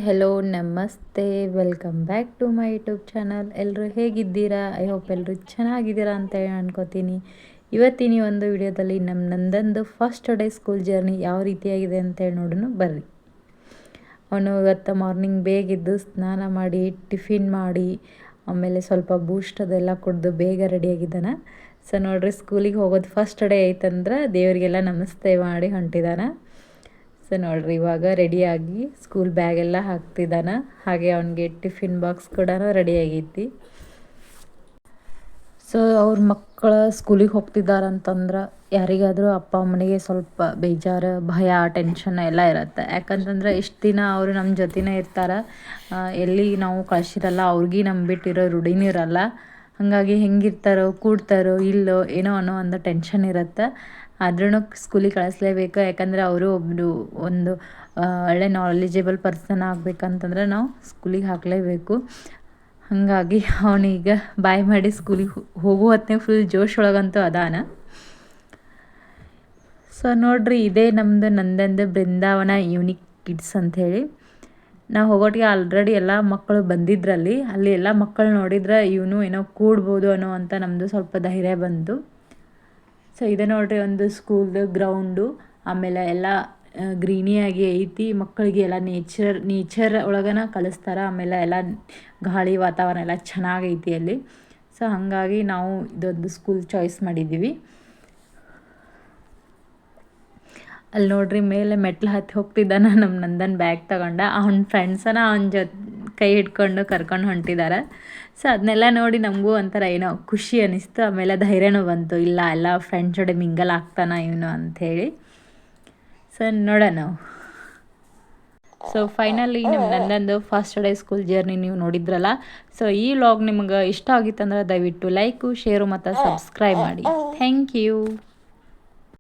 Hello ನಮಸ್ತೆ, welcome back to my YouTube channel. ಎಲ್ಲರೂ ಹೇಗಿದ್ದೀರಾ? ಐ ಹೋಪ್ ಎಲ್ಲರೂ ಚೆನ್ನಾಗಿದ್ದೀರಾ ಅಂತ ಹೇಳಿ ಅನ್ಕೋತೀನಿ. ಇವತ್ತಿನ ಈ ಒಂದು ವಿಡಿಯೋದಲ್ಲಿ ನಂದಂದು ಫಸ್ಟ್ ಡೇ ಸ್ಕೂಲ್ ಜರ್ನಿ ಯಾವ ರೀತಿಯಾಗಿದೆ ಅಂತೇಳಿ ನೋಡೋಣ ಬರ್ರಿ. ಅವನು ಇವತ್ತು ಮಾರ್ನಿಂಗ್ ಬೇಗಿದ್ದು ಸ್ನಾನ ಮಾಡಿ ಟಿಫಿನ್ ಮಾಡಿ ಆಮೇಲೆ ಸ್ವಲ್ಪ ಬೂಸ್ಟ್ ಅದೆಲ್ಲ ಕುಡಿದು ಬೇಗ ರೆಡಿಯಾಗಿದ್ದಾನೆ. ಸೊ ನೋಡ್ರಿ, ಸ್ಕೂಲಿಗೆ ಹೋಗೋದು ಫಸ್ಟ್ ಡೇ ಐತಂದ್ರೆ ದೇವರಿಗೆಲ್ಲ ನಮಸ್ತೆ ಮಾಡಿ ಹೊಂಟಿದ್ದಾನೆ. ಸೊ ನೋಡ್ರಿ, ಇವಾಗ ರೆಡಿಯಾಗಿ ಸ್ಕೂಲ್ ಬ್ಯಾಗೆಲ್ಲ ಹಾಕ್ತಿದ್ದಾನೆ. ಹಾಗೆ ಅವನಿಗೆ ಟಿಫಿನ್ ಬಾಕ್ಸ್ ಕೂಡ ರೆಡಿಯಾಗೈತಿ. ಸೊ ಅವ್ರ ಮಕ್ಕಳು ಸ್ಕೂಲಿಗೆ ಹೋಗ್ತಿದ್ದಾರಂತಂದ್ರೆ ಯಾರಿಗಾದರೂ ಅಪ್ಪ ಅಮ್ಮನಿಗೆ ಸ್ವಲ್ಪ ಬೇಜಾರು, ಭಯ, ಟೆನ್ಷನ್ ಎಲ್ಲ ಇರುತ್ತೆ. ಯಾಕಂತಂದ್ರೆ ಇಷ್ಟು ದಿನ ಅವರು ನಮ್ಮ ಜೊತೆನೇ ಇರ್ತಾರೆ, ಎಲ್ಲಿ ನಾವು ಕಳಿಸಿರಲ್ಲ, ಅವ್ರಿಗೆ ನಮ್ಮ ಬಿಟ್ಟಿರೋ ರೂಢಿನೂ ಇರಲ್ಲ. ಹಾಗಾಗಿ ಹೆಂಗಿರ್ತಾರೋ, ಕೂಡ್ತಾರೋ ಇಲ್ಲೋ ಏನೋ ಅನ್ನೋ ಒಂದು ಟೆನ್ಷನ್ ಇರುತ್ತೆ. ಆದ್ರೂ ಸ್ಕೂಲಿಗೆ ಕಳಿಸ್ಲೇಬೇಕು. ಯಾಕಂದರೆ ಅವರು ಒಂದು ಒಳ್ಳೆ ನಾಲೆಜಬಲ್ ಪರ್ಸನ್ ಆಗಬೇಕಂತಂದ್ರೆ ನಾವು ಸ್ಕೂಲಿಗೆ ಹಾಕಲೇಬೇಕು. ಹಾಗಾಗಿ ಅವನೀಗ ಬಾಯ್ ಮಾಡಿ ಸ್ಕೂಲಿಗೆ ಹೋಗೋ ಹೊತ್ತಿನಾಗ ಫುಲ್ ಜೋಶ್ ಒಳಗಂತೂ ಅದಾನ. ಸೊ ನೋಡ್ರಿ, ಇದೇ ನಂದಂದು ಬೃಂದಾವನ ಯೂನಿಕ್ ಕಿಡ್ಸ್ ಅಂಥೇಳಿ. ನಾವು ಹೋಗೋಟಿಗೆ ಆಲ್ರೆಡಿ ಎಲ್ಲ ಮಕ್ಕಳು ಬಂದಿದ್ರಲ್ಲಿ. ಅಲ್ಲಿ ಎಲ್ಲ ಮಕ್ಕಳು ನೋಡಿದ್ರೆ ಇವನು ಏನೋ ಕೂಡ್ಬೋದು ಅನ್ನೋ ಅಂತ ನಮ್ಮದು ಸ್ವಲ್ಪ ಧೈರ್ಯ ಬಂತು. ಸೊ ಇದೆ ನೋಡ್ರಿ, ಒಂದು ಸ್ಕೂಲ್ದು ಗ್ರೌಂಡು. ಆಮೇಲೆ ಎಲ್ಲ ಗ್ರೀನಿಯಾಗಿ ಐತಿ. ಮಕ್ಕಳಿಗೆ ಎಲ್ಲ ನೇಚರ್ ಒಳಗನ ಕಲಿಸ್ತಾರೆ. ಆಮೇಲೆ ಎಲ್ಲ ಗಾಳಿ ವಾತಾವರಣ ಎಲ್ಲ ಚೆನ್ನಾಗೈತಿ ಅಲ್ಲಿ. ಸೊ ಹಾಗಾಗಿ ನಾವು ಇದೊಂದು ಸ್ಕೂಲ್ ಚಾಯ್ಸ್ ಮಾಡಿದ್ದೀವಿ. ಅಲ್ಲಿ ನೋಡ್ರಿ, ಮೇಲೆ ಮೆಟ್ಲು ಹತ್ತಿ ಹೋಗ್ತಿದ್ದಾನೆ ನಮ್ಮ ನಂದನ್ ಬ್ಯಾಗ್ ತಗೊಂಡ. ಅವ್ನ ಫ್ರೆಂಡ್ಸನ ಅವನ ಕೈ ಹಿಡ್ಕೊಂಡು ಕರ್ಕೊಂಡು ಹೊಂಟಿದ್ದಾರೆ. ಸೊ ಅದನ್ನೆಲ್ಲ ನೋಡಿ ನಮಗೂ ಒಂಥರ ಏನೋ ಖುಷಿ ಅನ್ನಿಸ್ತು. ಆಮೇಲೆ ಧೈರ್ಯನೂ ಬಂತು, ಇಲ್ಲ ಎಲ್ಲ ಫ್ರೆಂಡ್ಸ್ ಜೊತೆ ಮಿಂಗಲ್ ಆಗ್ತಾನೆ ಇವನು ಅಂಥೇಳಿ. ಸೊ ನೋಡೋಣ ನಾವು. ಸೊ ಫೈನಲಿ ನಂದಂದು ಫಸ್ಟ್ ಡೇ ಸ್ಕೂಲ್ ಜರ್ನಿ ನೀವು ನೋಡಿದ್ರಲ್ಲ. ಸೊ ಈ ವ್ಲಾಗ್ ನಿಮ್ಗೆ ಇಷ್ಟ ಆಗಿತ್ತಂದ್ರೆ ದಯವಿಟ್ಟು ಲೈಕು, ಶೇರು ಮತ್ತು ಸಬ್ಸ್ಕ್ರೈಬ್ ಮಾಡಿ. Thank you.